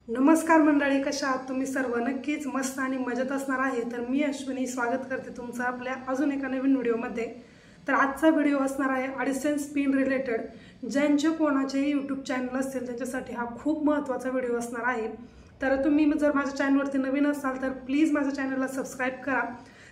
नमस्कार मंडळी, कशा आहात तुम्ही सर्व? नक्कीच मस्त आणि मजेत असणार आहे. तर मी अश्विनी स्वागत करते तुमचं आपल्या अजून एका नवीन व्हिडिओमध्ये. तर आजचा व्हिडिओ असणार आहे ॲडसेन्स पिन रिलेटेड. ज्यांचे कोणाचे यूट्यूब चॅनल असतील त्यांच्यासाठी हा खूप महत्त्वाचा व्हिडिओ असणार आहे. तर तुम्ही जर माझ्या चॅनलवरती नवीन असाल तर प्लीज माझ्या चॅनलला सबस्क्राईब करा.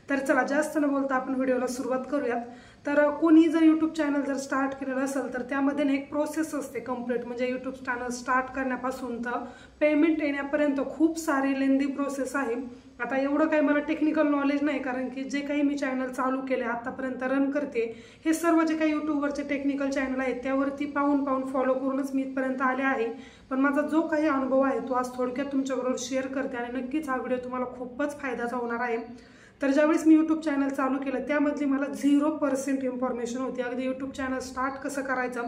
तर चला जास्त न बोलता आपण व्हिडिओला सुरुवात करूयात. तर कोणी जर यूट्यूब चॅनल जर स्टार्ट केलेलं असेल तर त्यामध्ये एक प्रोसेस असते कंप्लीट, म्हणजे यूट्यूब चॅनल स्टार्ट करण्यापासून तर पेमेंट येण्यापर्यंत खूप सारी लेंदी प्रोसेस आहे. आता एवढं काही मला टेक्निकल नॉलेज नाही, कारण की जे काही मी चॅनल चालू केले आतापर्यंत रन करते हे सर्व जे काही यूट्यूबवरचे टेक्निकल चॅनल आहेत त्यावरती पाहून फॉलो करूनच मी इथपर्यंत आले आहे. पण माझा जो काही अनुभव आहे तो आज थोडक्यात तुमच्याबरोबर शेअर करते आणि नक्कीच हा व्हिडिओ तुम्हाला खूपच फायद्याचा होणार आहे. तर ज्यावेळेस मी यूट्यूब चॅनल चालू केलं त्यामधली मला 0% इन्फॉर्मेशन होती. अगदी यूट्यूब चॅनल स्टार्ट कसं करायचं,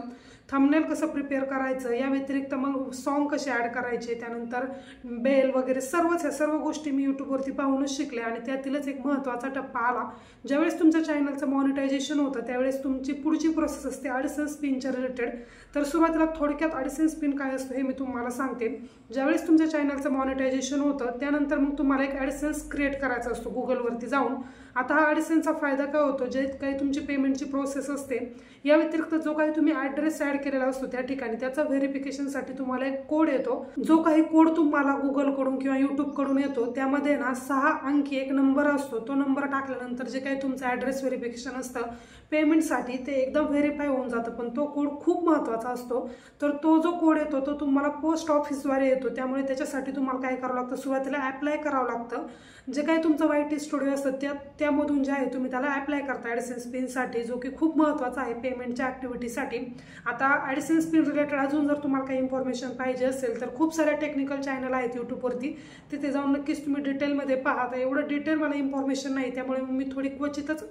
थंबनेल कसं प्रिपेअर करायचं, या व्यतिरिक्त मग सॉन्ग कसे ॲड करायचे, त्यानंतर बेल वगैरे सर्व गोष्टी मी यूट्यूबवरती पाहूनच शिकले. आणि त्यातीलच एक महत्त्वाचा टप्पा आला. ज्यावेळेस तुमच्या चॅनलचं मॉनिटायझेशन होतं त्यावेळेस तुमची पुढची प्रोसेस असते ॲडसेन्स पिनच्या रिलेटेड. तर सुरुवातीला थोडक्यात ॲडसेन्स पिन काय असतं हे मी तुम्हाला सांगते. ज्यावेळेस तुमच्या चॅनलचं मॉनिटायझेशन होतं त्यानंतर मग तुम्हाला एक ॲडसेन्स क्रिएट करायचा असतो गुगलवरती जाऊन. आता हा ॲडसेन्सचा फायदा काय होतो, जे काही तुमची पेमेंटची प्रोसेस असते या व्यतिरिक्त जो काही तुम्ही ॲड्रेस ॲड केलेला असतो त्या ठिकाणी त्याचा व्हेरिफिकेशनसाठी तुम्हाला एक कोड येतो. जो काही कोड तुम्हाला गुगलकडून किंवा यूट्यूबकडून येतो त्यामध्ये 6 अंकी एक नंबर असतो. तो नंबर टाकल्यानंतर जे काही तुमचं ॲड्रेस व्हेरिफिकेशन असतं पेमेंटसाठी ते एकदम व्हेरीफाय होऊन जातं. पण तो कोड खूप महत्त्वाचा असतो. तर तो जो कोड येतो तो तुम्हाला पोस्ट ऑफिसद्वारे येतो. त्यामुळे त्याच्यासाठी तुम्हाला काय करावं लागतं, सुरुवातीला ॲप्लाय करावं लागतं. जे काही तुमचं YT स्टुडिओ असतं त्यामधून जे आहे तुम्ही त्याला ॲप्लाय करता ॲडसेन्स पिनसाठी, जो की खूप महत्त्वाचा आहे पेमेंटच्या ॲक्टिव्हिटीसाठी. आता ॲडसेन्स पिन रिलेटेड अजून जर तुम्हाला काही इन्फॉर्मेशन पाहिजे असेल तर खूप साऱ्या टेक्निकल चॅनल आहेत यूट्यूबवरती, तिथे जाऊन नक्कीच तुम्ही डिटेलमध्ये पहा. आता एवढं डिटेल मला इन्फॉर्मेशन नाही त्यामुळे मी थोडी क्वचितच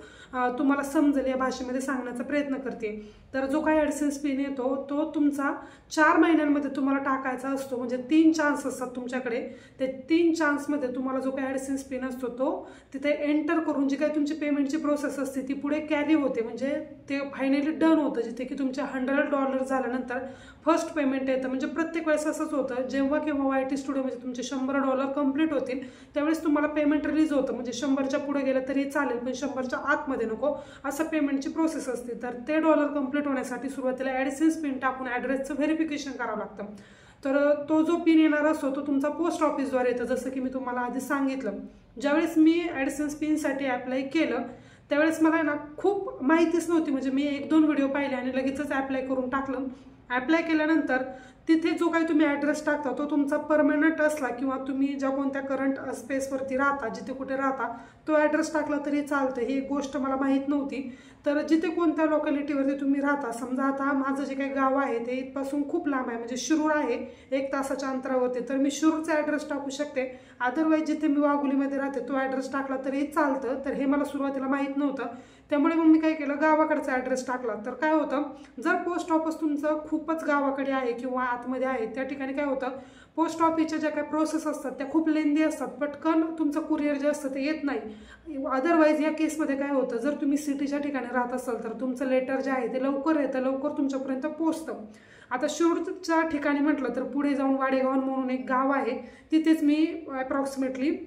तुम्हाला समजेल या भाषेमध्ये सांगण्याचा प्रयत्न करते. तर जो काही ॲडसेन्स पिन येतो तो तुमचा 4 महिन्यांमध्ये तुम्हाला टाकायचा असतो. म्हणजे 3 चान्स असतात तुमच्याकडे. ते 3 चान्समध्ये तुम्हाला जो काही ॲडसेन्स पिन असतो तो तिथे एंटर करून जी काही तुमची पेमेंटची प्रोसेस असते ती पुढे कॅरी होते. म्हणजे ते फायनली डन होतं, जिथे की तुमचे $100 झाल्यानंतर फर्स्ट पेमेंट येतं. म्हणजे प्रत्येक वेळेस असंच होतं, जेव्हा केव्हा YT स्टुडिओ म्हणजे तुमचे $100 कंप्लीट होतील त्यावेळेस तुम्हाला पेमेंट रिलीज होतं. म्हणजे 100च्या पुढे गेलं तरी चालेल पण 100च्या आतमध्ये नको, असं पेमेंटची प्रोसेस असते. तर ते डॉलर कंप्लीट होण्यासाठी सुरुवातीला ॲडसेन्स पिन टाकून ॲड्रेसचं व्हेरिफिकेशन करावं लागतं. तर तो जो पिन येणार असतो तो तुमचा पोस्ट ऑफिसद्वारे येतं, जसं की मी तुम्हाला आधी सांगितलं. ज्यावेळेस मी ॲडसेन्स पिनसाठी ॲप्लाय केलं त्यावेळेस मला खूप माहितीच नव्हती. म्हणजे मी 1-2 व्हिडिओ पाहिले आणि लगेचच ॲप्लाय करून टाकलं. ॲप्लाय केल्यानंतर तिथे जो काही तुम्ही ॲड्रेस टाकता तो तुमचा परमनंट असला किंवा तुम्ही ज्या कोणत्या करंट स्पेसवरती राहता, जिथे कुठे राहता तो ॲड्रेस टाकला तरी चालतं. ही गोष्ट मला माहीत नव्हती. तर जिथे कोणत्या लोकॅलिटीवरती तुम्ही राहता, समजा आता माझं जे काही गाव आहे ते इथपासून खूप लांब आहे, म्हणजे शिरूर आहे 1 तासाच्या अंतरावरती, तर मी शिरूरचा ॲड्रेस टाकू शकते. अदरवाईज जिथे मी वाघोलीमध्ये राहते तो ॲड्रेस टाकला तरी चालतं. तर हे मला सुरुवातीला माहीत नव्हतं. त्यामुळे मग मी काय केलं, गावाकडचा ॲड्रेस टाकला. तर काय होतं, जर पोस्ट ऑफिस तुमचं खूपच गावाकडे आहे किंवा आतमध्ये आहे त्या ठिकाणी काय होतं, पोस्ट ऑफिसच्या ज्या काही प्रोसेस असतात त्या खूप लेंदी असतात. पटकन तुमचं कुरिअर जे असतं ते येत नाही. अदरवाईज या केसमध्ये काय होतं, जर तुम्ही सिटीच्या ठिकाणी राहत असाल तर तुमचं लेटर जे आहे ते लवकर येतं, लवकर तुमच्यापर्यंत पोचतं. आता शिरूरच्या ठिकाणी म्हटलं तर पुढे जाऊन वाडेगाव म्हणून एक गाव आहे, तिथेच मी अप्रॉक्सिमेटली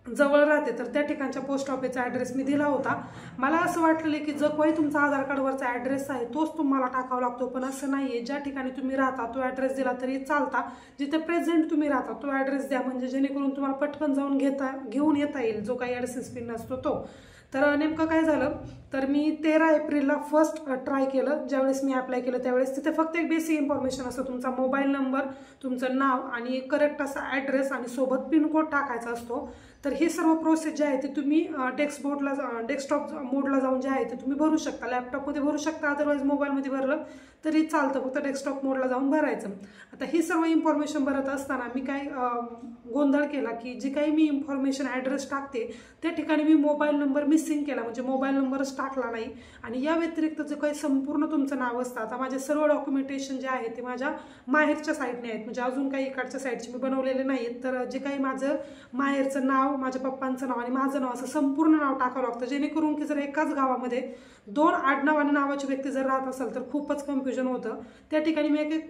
जवळ राहते. तर त्या ठिकाणच्या पोस्ट ऑफिसचा ॲड्रेस मी दिला होता. मला असं वाटलेलं की जो काही तुमचा आधार कार्डवरचा ॲड्रेस आहे तोच तुम्हाला टाकावा लागतो, पण असं नाही आहे. ज्या ठिकाणी तुम्ही राहता तो ॲड्रेस दिला तरी चालता. जिथे प्रेझेंट तुम्ही राहता तो ॲड्रेस द्या, म्हणजे जेणेकरून तुम्हाला पटकन जाऊन घेऊन येता येईल जो काही ॲडसेन्स पिन असतो तो. तर नेमकं काय झालं, तर मी 13 एप्रिलला फर्स्ट ट्राय केलं. ज्यावेळेस मी ॲप्लाय केलं त्यावेळेस तिथे फक्त एक बेसिक इन्फॉर्मेशन असतं, तुमचा मोबाईल नंबर, तुमचं नाव आणि करेक्ट असा ॲड्रेस आणि सोबत पिनकोड टाकायचा असतो. तर ही सर्व प्रोसेस जे आहे ते तुम्ही डेस्कटॉप मोडला जाऊन जे आहे ते तुम्ही भरू शकता. लॅपटॉपमध्ये भरू शकता, अदरवाईज मोबाईलमध्ये भरलं तरी चालतं, फक्त डेस्कटॉप मोडला जाऊन भरायचं. आता ही सर्व इन्फॉर्मेशन भरत असताना मी काय गोंधळ केला की जी काही मी इन्फॉर्मेशन ॲड्रेस टाकते त्या ठिकाणी मी मोबाईल नंबर मिसिंग केला, म्हणजे मोबाईल नंबरच टाकला नाही. आणि या व्यतिरिक्त जे काही संपूर्ण तुमचं नाव असतं, आता माझे सर्व डॉक्युमेंटेशन जे आहे ते माझ्या माहेरच्या साईडने आहेत, म्हणजे अजून काही इकडच्या साईडचे मी बनवलेले नाहीत. तर जे काही माझं माहेरचं नाव, नाव, माझ्या पप्पांचं नाव आणि माझं नाव असं संपूर्ण नाव टाकावं लागतं, जेणेकरून की जर एकाच गावामध्ये 2 आडनाव आणि नावाची व्यक्ती जर राहत असेल तर खूपच कन्फ्युजन होतं. त्या ठिकाणी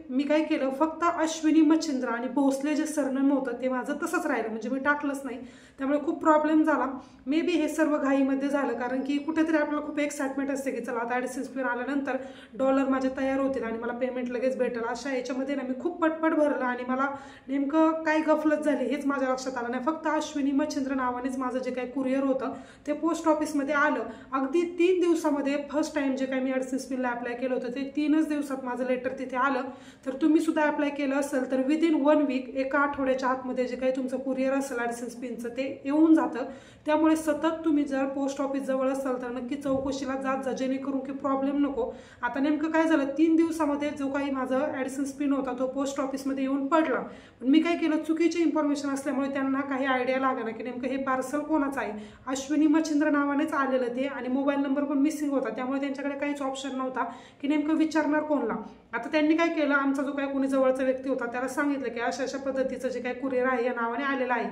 मी काय केलं, फक्त अश्विनी मच्छिंद्र आणि भोसले जे सरनेम होतं ते माझं तसंच राहिलं, म्हणजे मी टाकलंच नाही. त्यामुळे खूप प्रॉब्लेम झाला. मे बी हे सर्व घाईमध्ये झालं, कारण की कुठेतरी आपल्याला खूप एक्साइटमेंट असते की चला आता ॲडसेन्स पिन आल्यानंतर डॉलर माझे तयार होतील आणि मला पेमेंट लगेच भेटेल. अशा याच्यामध्ये ना मी खूप पटपट भरलं आणि मला नेमकं काय गफलत झाली हेच माझ्या लक्षात आलं नाही. फक्त अश्विनी मच्छिंद्र नावानेच माझं जे काही कुरिअर होतं ते पोस्ट ऑफिसमध्ये आलं. अगदी 3 दिवसामध्ये फर्स्ट टाइम जे काही मी ॲडसेन्स पिनला अप्लाय केलं होतं ते 3च दिवसात माझं लेटर तिथे आलं. तर तुम्ही सुद्धा अप्लाय केलं असेल तर विदिन 1 वीक, एका आठवड्याच्या आतमध्ये जे काही तुमचं कुरिअर असेल ॲडसेन्स पिनचं ते येऊन जातं. त्यामुळे सतत तुम्ही जर पोस्ट ऑफिस जवळ असाल तर नक्की चौकशीला जात जा, जेणेकरून की प्रॉब्लेम नको. आता नेमकं काय झालं, 3 दिवसामध्ये जो काही माझं ॲडसेन्स पिन होता तो पोस्ट ऑफिसमध्ये येऊन पडला. पण मी काय केलं, चुकीची इन्फॉर्मेशन असल्यामुळे त्यांना काही आयडिया लागेना की नेमकं हे पार्सल कोणाचं आहे. अश्विनी मच्छिंद्र नावानेच आलेलं ते आणि मोबाईल नंबर पण मिसिंग होता, त्यामुळे त्यांच्याकडे काहीच ऑप्शन नव्हता की नेमकं विचारणार कोणला. आता त्यांनी काय केलं, आमचा जो काही कोणी जवळचा व्यक्ती होता त्याला सांगितलं की अशा अशा पद्धतीचं जे काही कुरिअर आहे या नावाने आलेलं आहे.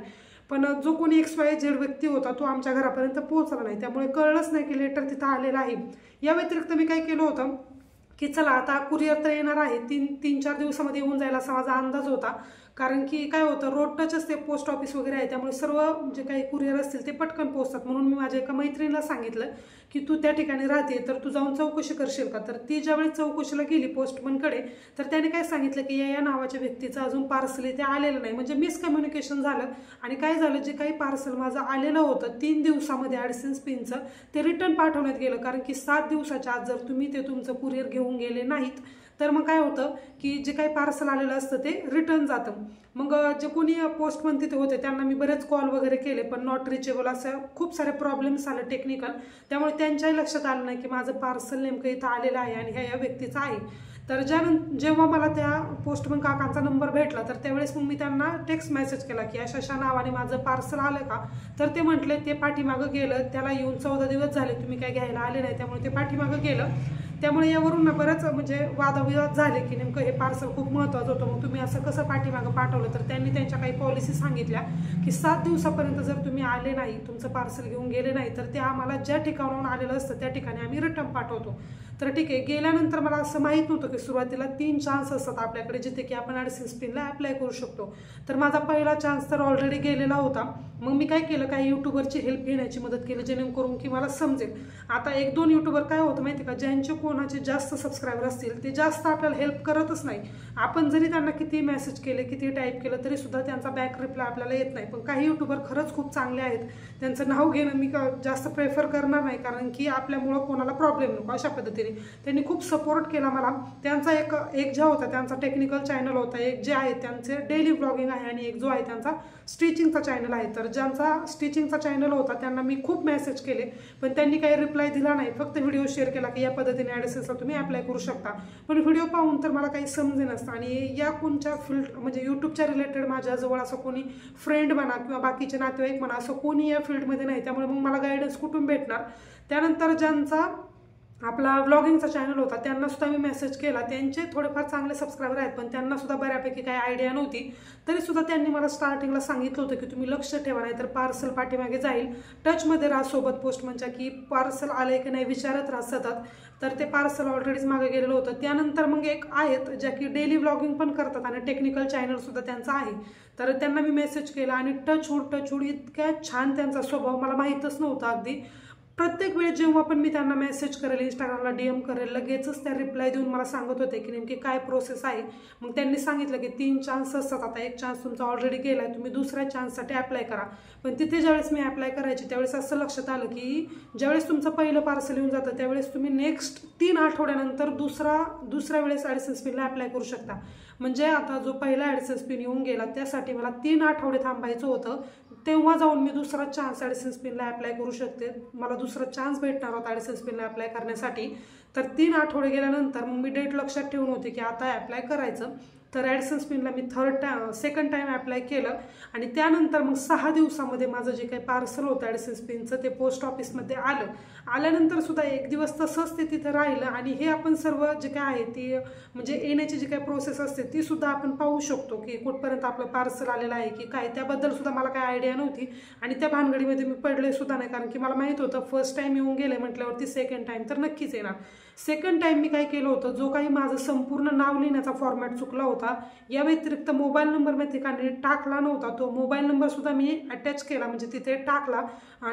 पण जो कोणी XYZ व्यक्ती होता तो आमच्या घरापर्यंत पोहोचला नाही, त्यामुळे कळलंच नाही की लेटर तिथं आलेलं आहे. या व्यतिरिक्त मी काय केलं होतं की चला आता कुरिअर तर येणार आहे, 3-4 दिवसामध्ये येऊन जाईल असा माझा अंदाज होता. कारण की काय होतं, रोड टचच ते पोस्ट ऑफिस वगैरे आहे, त्यामुळे सर्व जे काही कुरिअर असतील ते पटकन पोहोचतात. म्हणून मी माझ्या एका मैत्रिणीला सांगितलं की तू त्या ठिकाणी राहते तर तू जाऊन चौकशी करशील का. तर ती ज्यावेळी चौकशीला गेली पोस्टमनकडे तर त्याने काय सांगितलं की या नावाच्या व्यक्तीचं अजून पार्सल इथे आलेलं नाही. म्हणजे मिसकम्युनिकेशन झालं आणि काय झालं, जे काही पार्सल माझं आलेलं होतं 3 दिवसामध्ये ॲडसेन्स पिनचं ते रिटर्न पाठवण्यात गेलं. कारण की 7 दिवसाच्या आत जर तुम्ही ते तुमचं कुरिअर घेऊन गेले नाहीत तर मग काय होतं की जे काही पार्सल आलेलं असतं ते रिटर्न जातं. मग जे कोणी पोस्टमन तिथे होते त्यांना मी बरेच कॉल वगैरे केले पण नॉट रिचेबल, असं खूप सारे प्रॉब्लेम्स आले टेक्निकल. त्यामुळे त्यांच्याही लक्षात आलं नाही की माझं पार्सल नेमकं इथं आलेलं आहे आणि ह्या व्यक्तीचं आहे. तर जेव्हा मला त्या पोस्टमन काकांचा नंबर भेटला तर त्यावेळेस मग मी त्यांना टेक्स्ट मेसेज केला की अशा नावाने माझं पार्सल आलं का. तर ते म्हटले ते पाठीमागं गेलं, त्याला येऊन 14 दिवस झाले, तुम्ही काय घ्यायला आले नाही, त्यामुळे ते पाठीमागं गेलं. त्यामुळे यावरून बरंच म्हणजे वादविवाद झाले की नेमकं हे पार्सल खूप महत्त्वाचं होतं, मग तुम्ही असं कसं पाठीमागं पाठवलं. तर त्यांनी त्यांच्या काही पॉलिसी सांगितल्या की 7 दिवसापर्यंत जर तुम्ही आले नाही, तुमचं पार्सल घेऊन गेले नाही तर ते आम्हाला ज्या ठिकाणाहून आलेलं असतं त्या ठिकाणी आम्ही रिटर्न पाठवतो. तर ठीक आहे. गेल्यानंतर मला असं माहीत नव्हतं की सुरुवातीला 3 चान्स असतात आपल्याकडे जिथे की आपण ॲडसेन्स पिनला अप्लाय करू शकतो. तर माझा पहिला चान्स तर ऑलरेडी गेलेला होता. मग मी काय केलं, काही यूट्यूबरची हेल्प घेण्याची मदत केली जेणेकरून की मला समजेल. आता 1-2 यूट्यूबर काय होतं माहिती का, ज्यांचे कोणाचे जास्त सबस्क्रायबर असतील ते जास्त आपल्याला हेल्प करतच नाही. आपण जरी त्यांना किती मेसेज केले, किती टाईप केलं तरी सुद्धा त्यांचा बॅक रिप्लाय आपल्याला येत नाही. पण काही यूट्यूबर खरंच खूप चांगले आहेत, त्यांचं नाव घेणं मी जास्त प्रेफर करणार नाही, कारण की आपल्यामुळं कोणाला प्रॉब्लेम नको. अशा पद्धतीने त्यांनी खूप सपोर्ट केला मला. त्यांचा एक जो होता त्यांचा टेक्निकल चॅनल होता, एक जे आहे त्यांचे डेली व्लॉगिंग आहे आणि एक जो आहे त्यांचा स्टिचिंगचा चॅनल आहे. तर ज्यांचा स्टिचिंगचा चॅनल होता त्यांना मी खूप मेसेज केले पण त्यांनी काही रिप्लाय दिला नाही, फक्त व्हिडिओ शेअर केला की या पद्धतीने ॲडसेन्सला तुम्ही अप्लाय करू शकता. पण व्हिडिओ पाहून तर मला काही समजे नसतं आणि या कोणत्या फील्ड म्हणजे यूट्यूबच्या रिलेटेड माझ्याजवळ असं कोणी फ्रेंड म्हणा किंवा बाकीचे नातेवाईक म्हणा असं कोणी या फील्डमध्ये नाही, त्यामुळे मग मला गायडन्स कुठून भेटणार. त्यानंतर ज्यांचा आपला व्लॉगिंगचा चॅनल होता त्यांना सुद्धा मी मेसेज केला, त्यांचे थोडेफार चांगले सबस्क्रायबर आहेत पण त्यांना सुद्धा बऱ्यापैकी काही आयडिया नव्हती. तरी सुद्धा त्यांनी मला स्टार्टिंगला सांगितलं होतं की तुम्ही लक्ष ठेवा नाही तर पार्सल पाठीमागे जाईल, टचमध्ये राहा सोबत पोस्टमनच्या की पार्सल आलंय की नाही विचारत राहा सतत. तर ते पार्सल ऑलरेडीच मागे गेलेलं होतं. त्यानंतर मग एक आहेत ज्या की डेली व्लॉगिंग पण करतात आणि टेक्निकल चॅनल सुद्धा त्यांचा आहे. तर त्यांना मी मेसेज केला आणि टचवूड इतक्या छान त्यांचा स्वभाव, मला माहीतच नव्हता अगदी. प्रत्येक वेळेस जेव्हा पण मी त्यांना मेसेज करेल, इंस्टाग्रामला DM करेल, लगेचच त्या रिप्लाय देऊन मला सांगत होते की नेमकी काय प्रोसेस आहे. मग त्यांनी सांगितलं की 3 चान्स असतात, आता एक चान्स तुमचा ऑलरेडी गेला आहे, तुम्ही दुसऱ्या चान्ससाठी अप्लाय करा. पण तिथे ज्यावेळेस मी अप्लाय करायची त्यावेळेस असं लक्षात आलं की ज्यावेळेस तुमचं पहिलं पार्सल येऊन जातं त्यावेळेस तुम्ही नेक्स्ट 3 आठवड्यानंतर दुसऱ्या वेळेस ॲडसेन्स पिनला अप्लाय करू शकता. म्हणजे आता जो पहिला ॲडसेन्स पिन येऊन गेला त्यासाठी मला 3 आठवडे थांबायचं होतं, तेव्हा जाऊन मी दुसरा चान्स ॲडसेन्स पिनला अप्लाय करू शकते. मला दुसरा चान्स भेटणार होता ॲडसेन्स पिनला अप्लाय करण्यासाठी. तर 3 आठवडे गेल्यानंतर मग मी डेट लक्षात ठेवून होते की आता अप्लाय करायचं. तर ॲडिसेन्स पिनला मी सेकंड टाईम ॲप्लाय केलं आणि त्यानंतर मग 6 दिवसामध्ये माझं जे काही पार्सल होतं ॲडिसेन्स पिनचं ते पोस्ट ऑफिसमध्ये आल्यानंतर सुद्धा 1 दिवस तसंच ते तिथं राहिलं आणि हे आपण सर्व जे काय आहे ती म्हणजे येण्याची जी काही प्रोसेस असते ती सुद्धा आपण पाहू शकतो की कुठपर्यंत आपलं पार्सल आलेलं आहे की काय, त्याबद्दल सुद्धा मला काही आयडिया नव्हती आणि त्या भानगडीमध्ये मी पडले सुद्धा नाही, कारण की मला माहीत होतं फर्स्ट टाईम येऊन गेले म्हटल्यावरती सेकंड टाईम तर नक्कीच येणार. सेकंड टाईम मी काय केलं होतं, जो काही माझं संपूर्ण नाव लिहिण्याचा फॉर्मॅट चुकला होता, या व्यतिरिक्त मोबाईल नंबर मी ठिकाणी टाकला नव्हता, तो मोबाईल नंबरसुद्धा मी अटॅच केला म्हणजे तिथे टाकला.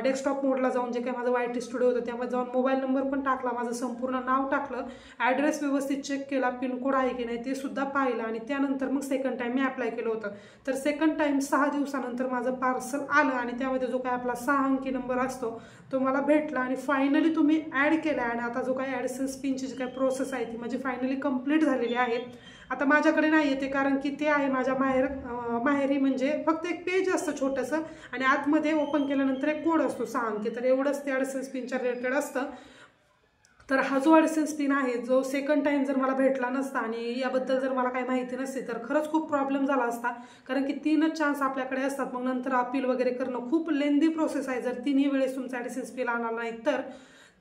डेस्कटॉप मोडला जाऊन जे काही माझं YT स्टुडिओ होतं त्यामध्ये जाऊन मोबाईल नंबर पण टाकला, माझं संपूर्ण नाव टाकलं, ॲड्रेस व्यवस्थित चेक केला, पिनकोड आहे की नाही ते सुद्धा पाहिलं आणि त्यानंतर मग सेकंड टाईम मी अप्लाय केलं होतं. तर सेकंड टाईम 6 दिवसानंतर माझं पार्सल आलं आणि त्यामध्ये जो काही आपला 6 अंकी नंबर असतो तो मला भेटला आणि फायनली तुम्ही ॲड केला आणि आता जो काही ॲडिसेन्स पिनची जी काही प्रोसेस आहे ती माझी फायनली कंप्लीट झालेली आहे. आता माझ्याकडे नाही येते कारण की ते आहे माझ्या माहेरी म्हणजे फक्त एक पेज असतं छोटंसं आणि आतमध्ये ओपन केल्यानंतर एक कोड असतो 6 अंकी, तर एवढंच ते ॲडिसेन्स पिनच्या रिलेटेड असतं. तर हा जो ॲडिसेन्स पिन आहे जो सेकंड टाईम जर मला भेटला नसता आणि याबद्दल जर मला काही माहिती नसते तर खरंच खूप प्रॉब्लेम झाला असता, कारण की 3च चान्स आपल्याकडे असतात, मग नंतर अपील वगैरे करणं खूप लेंदी प्रोसेस आहे जर 3ही वेळेस तुमचा ॲडिसेन्स पिन आला नाही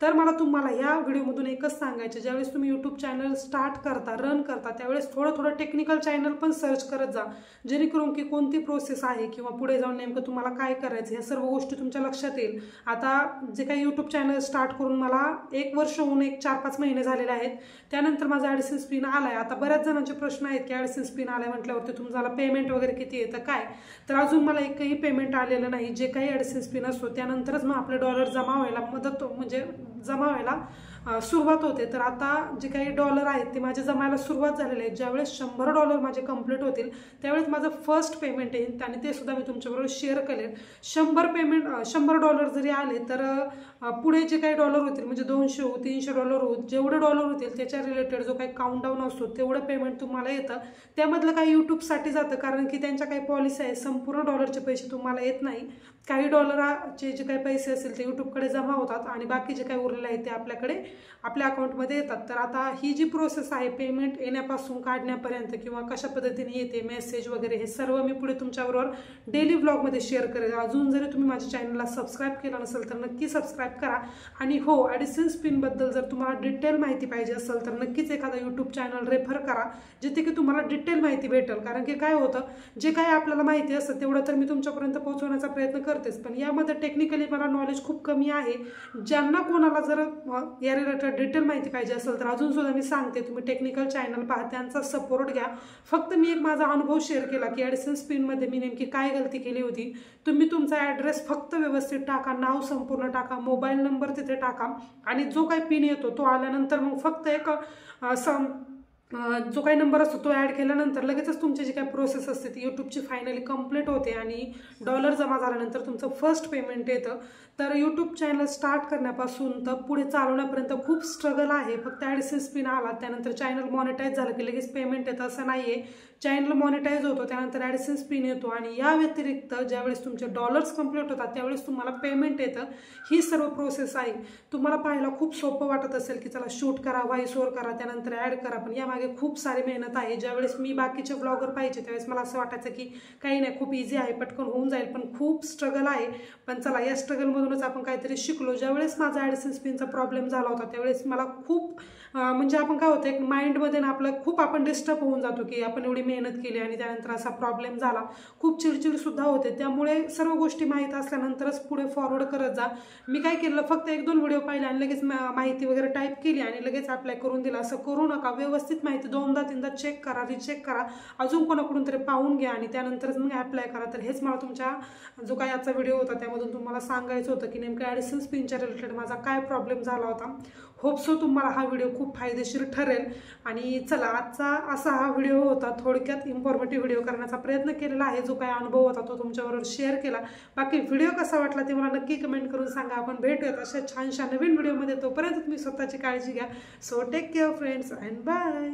तर मला तुम्हाला या व्हिडिओमधून एकच सांगायचं, ज्यावेळेस तुम्ही यूट्यूब चॅनल स्टार्ट करता रन करता त्यावेळेस थोडं टेक्निकल चॅनल पण सर्च करत जा, जेणेकरून की कोणती प्रोसेस आहे किंवा पुढे जाऊन नेमकं तुम्हाला काय करायचं ह्या सर्व गोष्टी तुमच्या लक्षात येईल. आता जे काही यूट्यूब चॅनल स्टार्ट करून मला 1 वर्ष होऊन 4-5 महिने झालेले आहेत, त्यानंतर माझा ॲडिसेन्स पिन आलाय. आता बऱ्याच जणांचे प्रश्न आहेत की ॲडिसेन्स पिन आलाय म्हटल्यावरती तुम्हाला पेमेंट वगैरे किती येतं काय, तर अजून मला एकही पेमेंट आलेलं नाही. जे काही ॲडिसेन्स पिन असतो त्यानंतरच मग आपले डॉलर जमा व्हायला मदत म्हणजे जमा व्हायला सुरुवात होते. तर आता जे काही डॉलर आहेत ते माझे जमायला सुरुवात झालेले आहेत. ज्यावेळेस $100 माझे कंप्लीट होतील त्यावेळेस माझं फर्स्ट पेमेंट येईल आणि ते सुद्धा मी तुमच्याबरोबर शेअर करेन. $100 जरी आले तर पुढे जे काही डॉलर होतील म्हणजे $200 हो $300 हो जेवढे डॉलर होतील त्याच्या रिलेटेड जो काही काउंटडाऊन असतो तेवढं पेमेंट तुम्हाला येतं. त्यामधलं काही यूट्यूबसाठी जातं कारण की त्यांच्या काही पॉलिसी आहे, संपूर्ण डॉलरचे पैसे तुम्हाला येत नाही. काही डॉलरचे जे काही पैसे असतील ते यूट्यूबकडे जमा होतात आणि बाकी जे काही उरलेले आहेत ते आपल्या अकाउंटमध्ये येतात. तर आता ही जी प्रोसेस आहे पेमेंट येण्यापासून काढण्यापर्यंत किंवा कशा पद्धतीने येते मेसेज वगैरे हे सर्व मी पुढे तुमच्याबरोबर डेली व्लॉगमध्ये शेअर करेल. अजून जरी तुम्ही माझ्या चॅनलला सबस्क्राईब केलं नसेल तर नक्की सबस्क्राईब करा आणि हो ॲडिसेन्स पिनबद्दल जर तुम्हाला डिटेल माहिती पाहिजे असेल तर नक्कीच एखादा यूट्यूब चॅनल रेफर करा जिथे की तुम्हाला डिटेल माहिती भेटेल. कारण की काय होतं जे काही आपल्याला माहिती असतं तेवढं तर मी तुमच्यापर्यंत पोहोचवण्याचा प्रयत्न करतेच, पण यामध्ये टेक्निकली मला नॉलेज खूप कमी आहे. ज्यांना कोणाला जर या रिलेटेड डिटेल माहिती पाहिजे असेल तर अजून सुद्धा मी सांगते तुम्ही टेक्निकल चॅनल पहा, त्यांचा सपोर्ट घ्या. फक्त मी एक माझा अनुभव शेअर केला की ॲडिसेन्स पिनमध्ये मी नेमकी काय गलती केली होती. तुम्ही तुमचा ॲड्रेस फक्त व्यवस्थित टाका, नाव संपूर्ण टाका, मोबाईल नंबर तिथे टाका आणि जो काही पिन येतो तो आल्यानंतर मग फक्त एक जो काही नंबर असतो तो ॲड केल्यानंतर लगेचच तुमची जी काही प्रोसेस असते ती यूट्यूबची फायनली कंप्लीट होते आणि डॉलर जमा झाल्यानंतर तुमचं फर्स्ट पेमेंट येतं. तर यूट्यूब चॅनल स्टार्ट करण्यापासून तर पुढे चालवण्यापर्यंत खूप स्ट्रगल आहे. फक्त ॲडिसेन्स पिन आला त्यानंतर चॅनल मॉनिटाईज झालं की लगेच पेमेंट येतं असं नाही आहे. चॅनल मॉनिटाईज होतो त्यानंतर ॲडिसेन्स पिन येतो आणि या व्यतिरिक्त ज्यावेळेस तुमचे डॉलर्स कंप्लीट होतात त्यावेळेस तुम्हाला पेमेंट येतं. ही सर्व प्रोसेस आहे. तुम्हाला पाहायला खूप सोपं वाटत असेल की चला शूट करा, व्हॉइस ओव्हर करा, त्यानंतर ॲड करा, पण यामागे खूप सारी मेहनत आहे. ज्यावेळेस मी बाकीचे ब्लॉगर पाहिजे त्यावेळेस मला असं वाटायचं की काही नाही खूप इझी आहे पटकन होऊन जाईल, पण खूप स्ट्रगल आहे. पण चला या स्ट्रगलमधूनच आपण काहीतरी शिकलो. ज्यावेळेस माझा ॲडिसेन्स पिनचा प्रॉब्लेम झाला होता त्यावेळेस मला खूप म्हणजे आपण काय होतं एक माइंडमध्ये ना आपलं खूप आपण डिस्टर्ब होऊन जातो की आपण एवढी मेहनत केली आणि त्यानंतर असा प्रॉब्लेम झाला. खूप चिडचिडसुद्धा होते. त्यामुळे सर्व गोष्टी माहीत असल्यानंतरच पुढे फॉरवर्ड करत जा. मी काय केलं फक्त 1-2 व्हिडिओ पाहिले आणि लगेच माहिती वगैरे टाईप केली आणि लगेच अप्लाय करून दिला. असं करू नका. व्यवस्थित माहिती 2दा-3दा चेक करा, रिचेक करा, अजून कोणाकडून तरी पाहून घ्या आणि त्यानंतरच मग अप्लाय करा. तर हेच मला तुमच्या जो काही आजचा व्हिडिओ होता त्यामधून तुम्हाला सांगायचं होतं की नेमकं ॲडिसेन्स पिनच्या रिलेटेड माझा काय प्रॉब्लेम झाला होता. होप सो तुम्हाला हा व्हिडिओ खूप फायदेशीर ठरेल. आणि चला आजचा असा हा व्हिडिओ होता. थोडक्यात इन्फॉर्मेटिव्ह व्हिडिओ करण्याचा प्रयत्न केलेला आहे. जो काही अनुभव होता तो तुमच्याबरोबर शेअर केला. बाकी व्हिडिओ कसा वाटला ते मला नक्की कमेंट करून सांगा. आपण भेटूयात अशा छानशा नवीन व्हिडिओमध्ये. तोपर्यंत तुम्ही स्वतःची काळजी घ्या. So take care friends and bye.